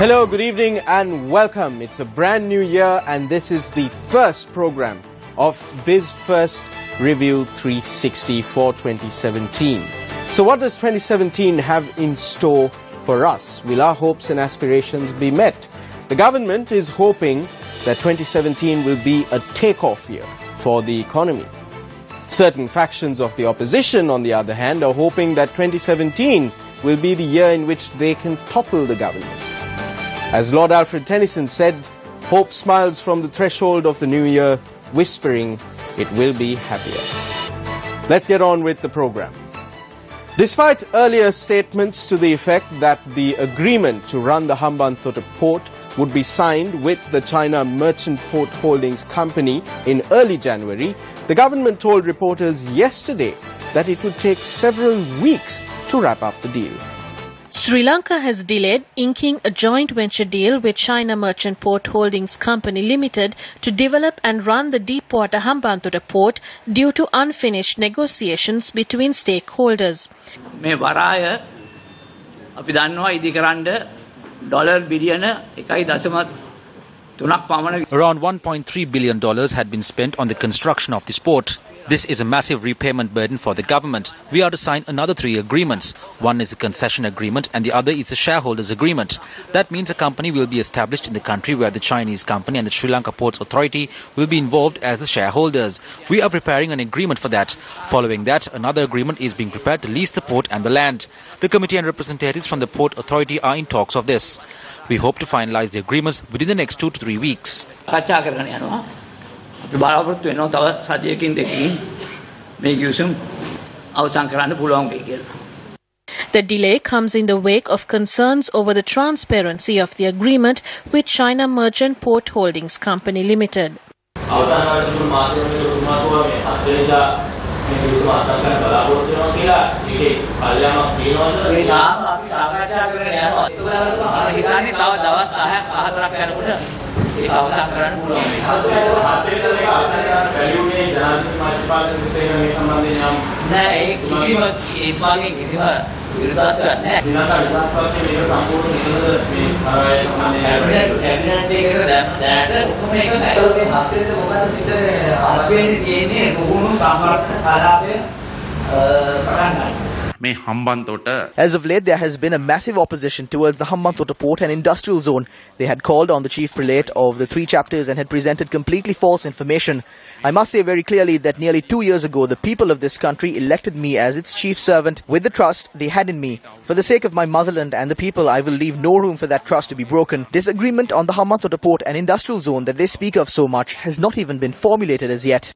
Hello, good evening and welcome. It's a brand new year and this is the first program of Biz1st Review 360 for 2017. So what does 2017 have in store for us? Will our hopes and aspirations be met? The government is hoping that 2017 will be a takeoff year for the economy. Certain factions of the opposition, on the other hand, are hoping that 2017 will be the year in which they can topple the government. As Lord Alfred Tennyson said, hope smiles from the threshold of the new year, whispering it will be happier. Let's get on with the program. Despite earlier statements to the effect that the agreement to run the Hambantota port would be signed with the China Merchant Port Holdings Company in early January, the government told reporters yesterday that it would take several weeks to wrap up the deal. Sri Lanka has delayed inking a joint venture deal with China Merchant Port Holdings Company Limited to develop and run the deepwater Hambantota port due to unfinished negotiations between stakeholders. මේ වරාය අපි දන්නවා ඉදිකරන්න dollar බිලියන 1.3ක් පමණ. Around $1.3 billion had been spent on the construction of this port. This is a massive repayment burden for the government. We are to sign another 3 agreements. One is a concession agreement and the other is a shareholders agreement. That means a company will be established in the country where the Chinese company and the Sri Lanka Ports Authority will be involved as the shareholders. We are preparing an agreement for that. Following that, another agreement is being prepared to lease the port and the land. The committee and representatives from the Port Authority are in talks of this. We hope to finalize the agreements within the next 2 to 3 weeks. The delay comes in the wake of concerns over the transparency of the agreement with China Merchant Port Holdings Company Limited. As of late, there has been a massive opposition towards the Hambantota port and industrial zone. They had called on the chief prelate of the 3 chapters and had presented completely false information. I must say very clearly that nearly 2 years ago, the people of this country elected me as its chief servant with the trust they had in me. For the sake of my motherland and the people, I will leave no room for that trust to be broken. This agreement on the Hambantota port and industrial zone that they speak of so much has not even been formulated as yet.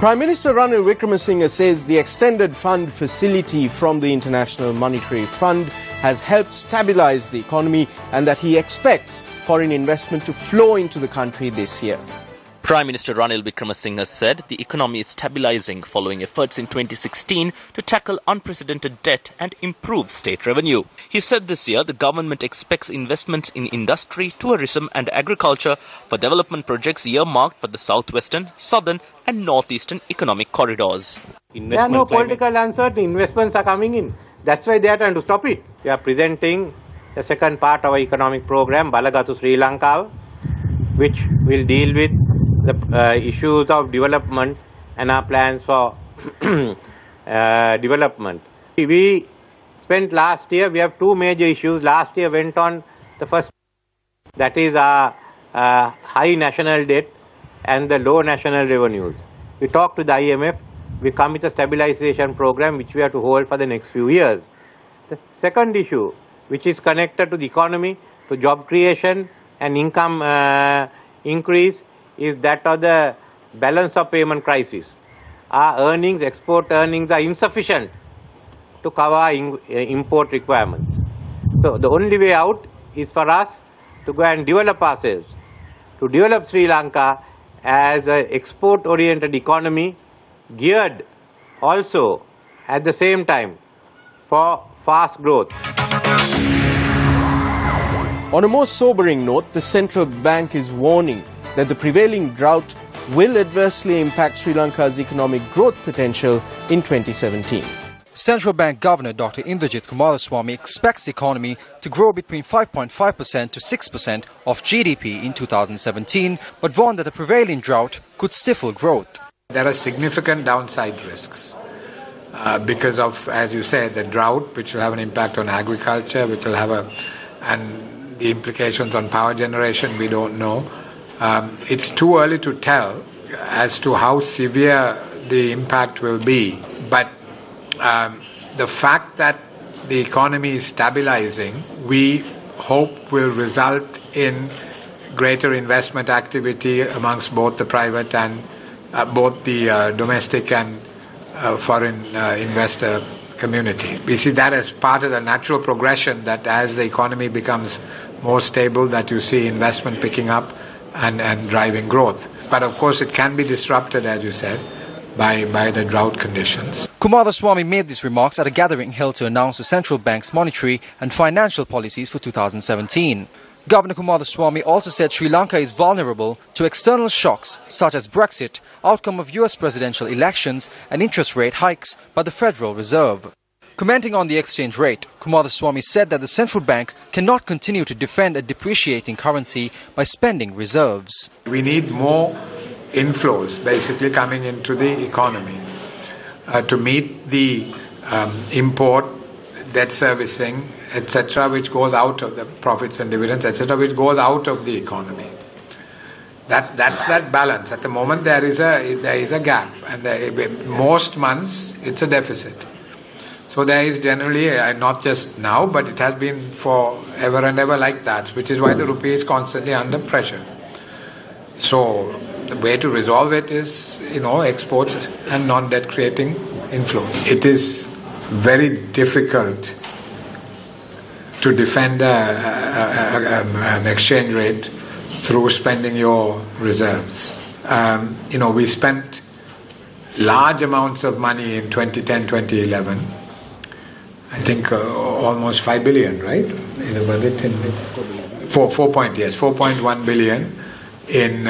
Prime Minister Ranil Wickremesinghe says the extended fund facility from the International Monetary Fund has helped stabilize the economy and that he expects foreign investment to flow into the country this year. Prime Minister Ranil Wickremesinghe said the economy is stabilizing following efforts in 2016 to tackle unprecedented debt and improve state revenue. He said this year the government expects investments in industry, tourism and agriculture for development projects earmarked for the southwestern, southern and northeastern economic corridors. There are no political answers, investments are coming in. That's why they are trying to stop it. We are presenting the second part of our economic program, Balagatu Sri Lanka, which will deal with the issues of development and our plans for development. We spent last year, we have 2 major issues. Last year went on the first, that is our high national debt and the low national revenues. We talked to the IMF, we come with a stabilization program which we have to hold for the next few years. The second issue, which is connected to the economy, to job creation and income increase, is that of the balance of payment crisis. Our earnings, export earnings are insufficient to cover import requirements. So the only way out is for us to go and develop ourselves, to develop Sri Lanka as an export-oriented economy geared also at the same time for fast growth. On a more sobering note, the central bank is warning that the prevailing drought will adversely impact Sri Lanka's economic growth potential in 2017. Central Bank Governor Dr. Indrajit Kumaraswamy expects the economy to grow between 5.5% to 6% of GDP in 2017, but warned that the prevailing drought could stifle growth. There are significant downside risks because of, as you said, the drought, which will have an impact on agriculture, which will have and the implications on power generation, we don't know. It's too early to tell as to how severe the impact will be, but the fact that the economy is stabilizing, we hope will result in greater investment activity amongst both the private and both the domestic and foreign investor community. We see that as part of the natural progression, that as the economy becomes more stable, that you see investment picking up and driving growth. But of course it can be disrupted, as you said, by the drought conditions. Kumaraswamy made these remarks at a gathering held to announce the central bank's monetary and financial policies for 2017. Governor Kumaraswamy also said Sri Lanka is vulnerable to external shocks such as Brexit, outcome of US presidential elections and interest rate hikes by the Federal Reserve. Commenting on the exchange rate, Kumaraswamy said that the central bank cannot continue to defend a depreciating currency by spending reserves. We need more inflows basically coming into the economy to meet the import, debt servicing, etc., which goes out of the profits and dividends, etc., which goes out of the economy. That's that balance. At the moment there is a gap, and most months it's a deficit. So there is generally, not just now, but it has been for ever and ever like that, which is why the rupee is constantly under pressure. So the way to resolve it is, exports and non-debt creating inflows. It is very difficult to defend an exchange rate through spending your reserves. We spent large amounts of money in 2010, 2011. I think almost 5 billion, right? Was it in 4.1 billion in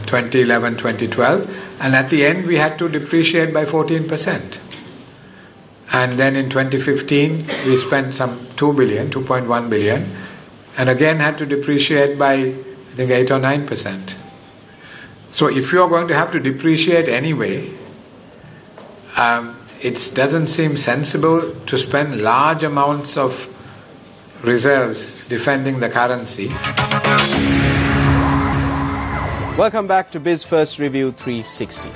2011, 2012, and at the end we had to depreciate by 14%. And then in 2015 we spent some 2.1 billion, and again had to depreciate by, I think, 8 or 9%. So if you are going to have to depreciate anyway, it doesn't seem sensible to spend large amounts of reserves defending the currency. Welcome back to Biz1st Review 360.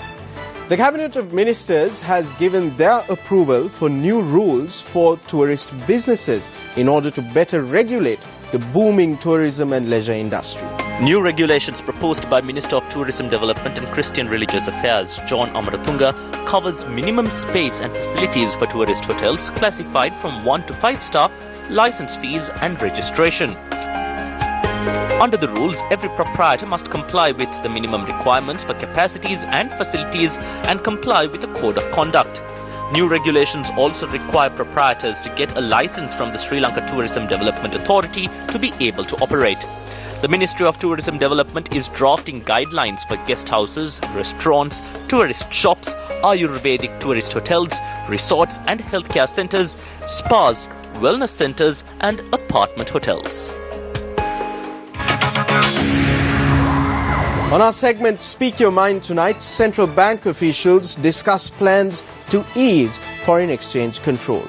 The Cabinet of Ministers has given their approval for new rules for tourist businesses in order to better regulate the booming tourism and leisure industry. New regulations proposed by Minister of Tourism Development and Christian Religious Affairs John Amaratunga covers minimum space and facilities for tourist hotels classified from 1 to 5 star, license fees and registration. Under the rules, every proprietor must comply with the minimum requirements for capacities and facilities and comply with the code of conduct. New regulations also require proprietors to get a license from the Sri Lanka Tourism Development Authority to be able to operate. The Ministry of Tourism Development is drafting guidelines for guest houses, restaurants, tourist shops, Ayurvedic tourist hotels, resorts and healthcare centres, spas, wellness centres and apartment hotels. On our segment Speak Your Mind tonight, central bank officials discuss plans to ease foreign exchange controls.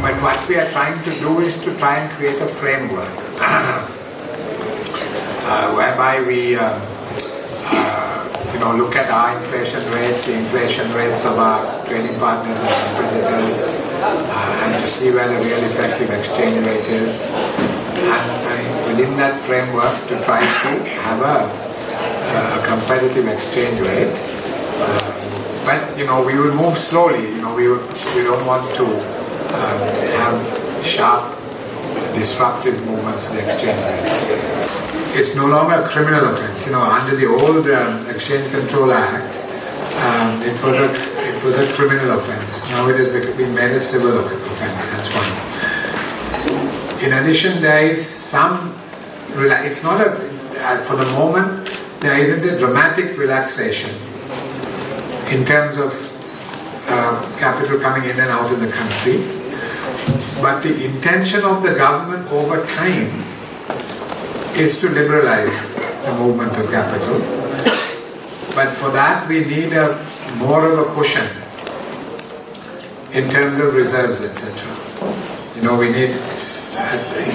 But what we are trying to do is to try and create a framework whereby we look at our inflation rates, the inflation rates of our trading partners and competitors, and to see where the real effective exchange rate is. And within that framework to try to have a competitive exchange rate. But we will move slowly. We don't want to have sharp, disruptive movements in the exchange rate. It's no longer a criminal offence. Under the old Exchange Control Act, it was a criminal offence. Now it has been made a civil offence. That's one. In addition, there is some. It's not for the moment. There isn't a dramatic relaxation in terms of capital coming in and out of the country. But the intention of the government over time is to liberalize the movement of capital. But for that we need more of a cushion in terms of reserves, etc. We need,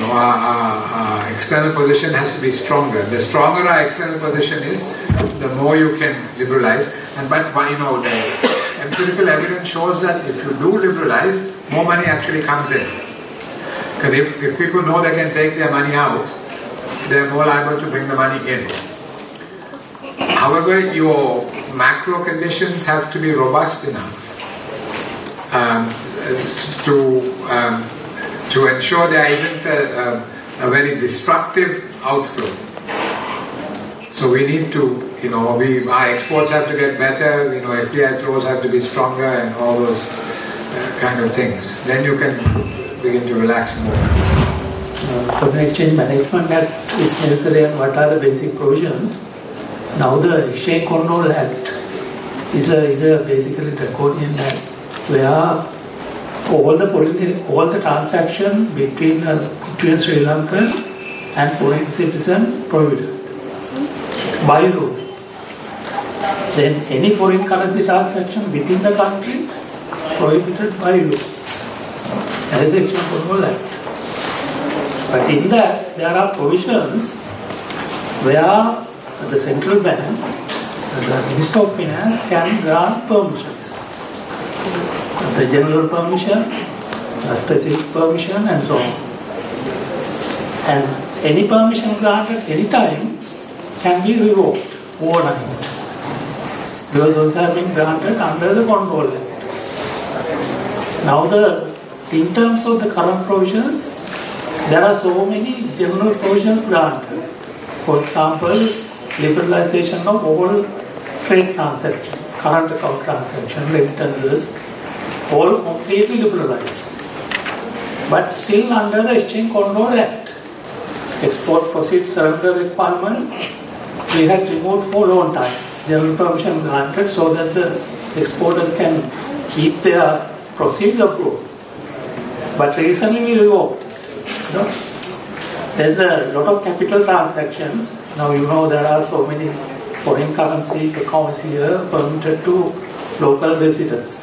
our external position has to be stronger. The stronger our external position is, the more you can liberalize. But the empirical evidence shows that if you do liberalize, more money actually comes in. Because if people know they can take their money out, they're more liable to bring the money in. However, your macro conditions have to be robust enough to ensure there isn't a very destructive outflow. So we need to, our exports have to get better, FDI flows have to be stronger and all those kind of things. Then you can begin to relax more. Foreign Exchange Management Act is necessary, and what are the basic provisions? Now the Exchange Control Act is a basically draconian act where all the transaction between Sri Lankan and foreign citizen prohibited by law. Then any foreign currency transaction within the country prohibited by law. That is the Exchange Control Act. But in that there are provisions where the central bank, the Minister of Finance can grant permissions. The general permission, the specific permission and so on. And any permission granted any time can be revoked overnight. Because those have been granted under the Control Act. Now in terms of the current provisions, there are so many general provisions granted. For example, liberalization of all trade transactions, current account transactions, remittances, all completely liberalized. But still under the Exchange Control Act, export proceeds surrender requirement, we had removed for a long time. General permission granted so that the exporters can keep their proceeds abroad. But recently we revoked it. There's a lot of capital transactions. Now there are so many foreign currency accounts here permitted to local residents.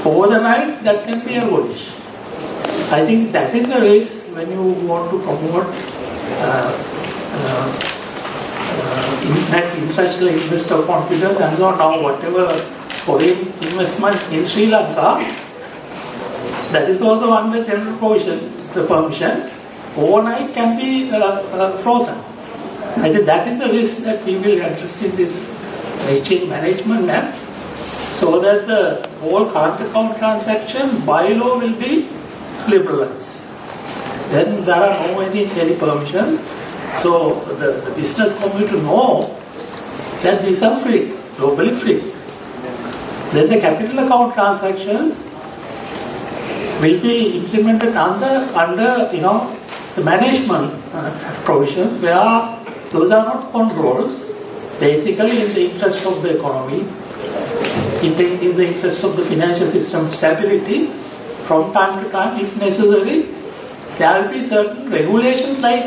Overnight, that can be abolished. I think that is the risk when you want to promote international investor confidence and so on. Now, whatever foreign investment in Sri Lanka, that is also under general provision, the permission, overnight can be frozen. I think that is the risk that we will address in this Exchange Management Act, so that the whole current account transaction by law will be liberalized. Then there are no any permissions, so the business community know that these are free, globally free. Then the capital account transactions will be implemented under the management provisions, where those are not controls, basically in the interest of the economy, in the interest of the financial system stability. From time to time, if necessary, there will be certain regulations like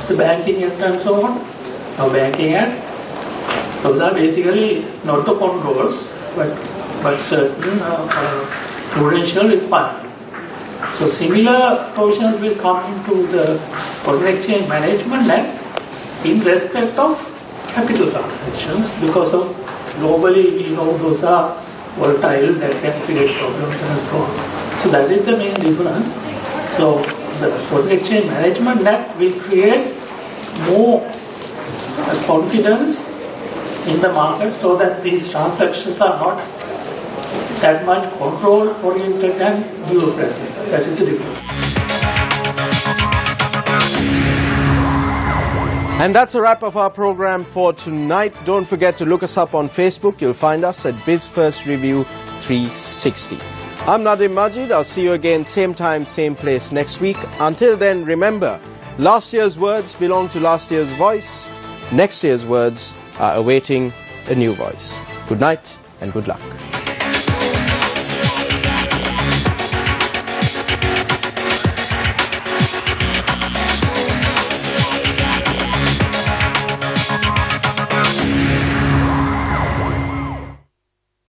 the Banking Act and so on. Now, Banking Act, those are basically not the controls, but certain prudential requirements. So similar provisions will come into the Foreign Exchange Management Act in respect of capital transactions, because of globally we know those are volatile, that can create problems and so on. So that is the main difference. So the Foreign Exchange Management Act will create more confidence in the market, so that these transactions are not that much control oriented and bureaucratic. That is the difference. And that's a wrap of our program for tonight. Don't forget to look us up on Facebook. You'll find us at Biz1st Review 360. I'm Nadim Majid. I'll see you again same time, same place next week. Until then, remember, last year's words belong to last year's voice. Next year's words are awaiting a new voice. Good night and good luck.